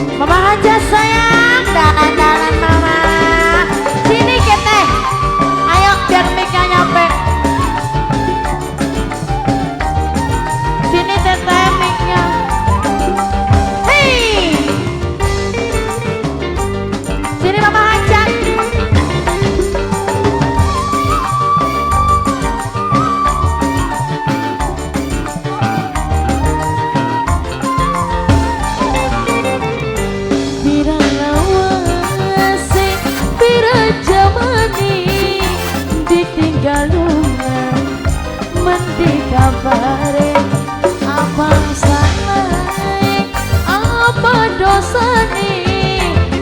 Mama aja sayang, dalan-dalan mama. Sini kita, ayo biar mic-nya nyampe. Sini teteh mic-nya. Hei, sini mama aja. Kabare abang sanai apa dosane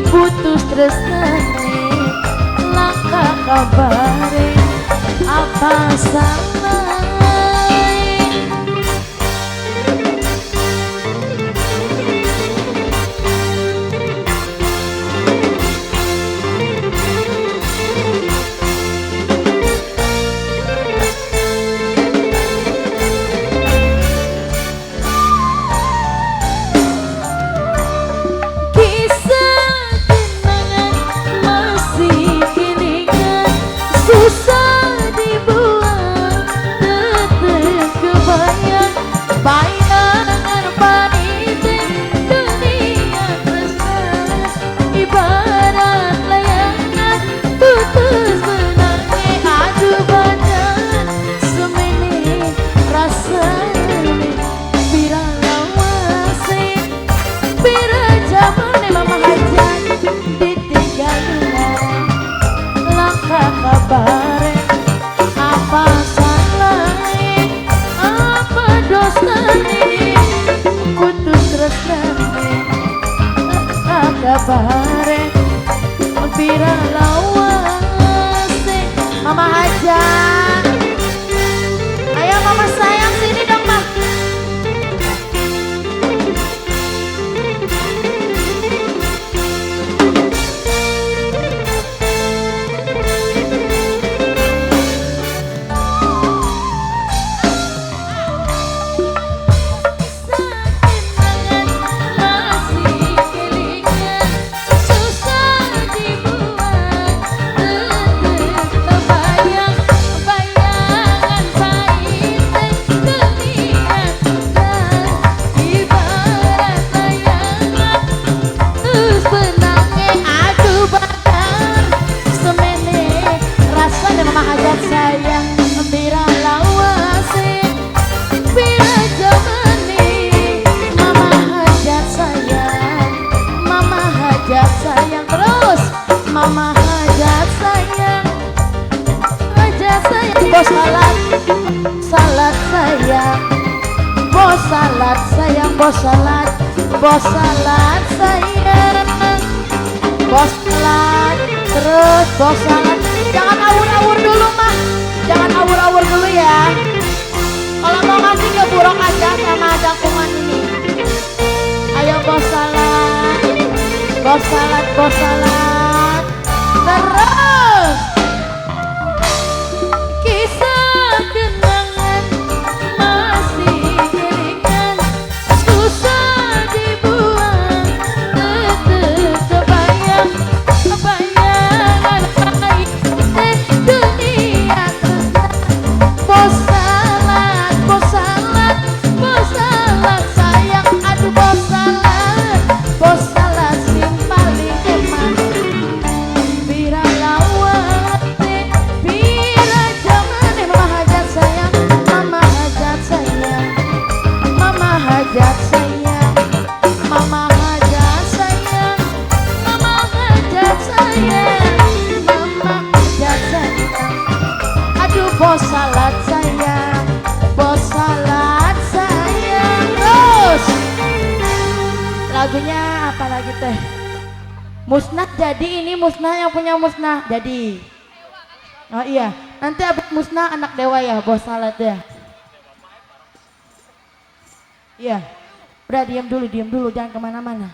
putus tresnane langkah kabare apa sanai kabare pira lawase mama aja. Ayo mama sayang sini dong mah. Mama hajat sayang, bos salat, salat sayang, bos salat sayang, bos salat, bos salat sayang, bos salat, terus bos salat. Jangan awur-awur dulu mah, jangan awur-awur dulu ya. Kalau mau ngasih ke buruk aja sama jangkungan ini. Ayo bos salat, bos salat, bos salat. Terus kisah kenangan masih kelingan, susah dibuang, tetep kebayang, bayangan baik dunia tresna. Bos salat, bos salat, bos salat sayang, aduh bos salat, bos salat sing paling eman. Bos salat sayang, bos salat sayang. Terus lagunya apa lagi teh? Musnah jadi, ini musnah yang punya musnah jadi. Oh iya, nanti abis musnah anak dewa ya, bos salat ya. Iya, udah diam dulu, jangan kemana-mana.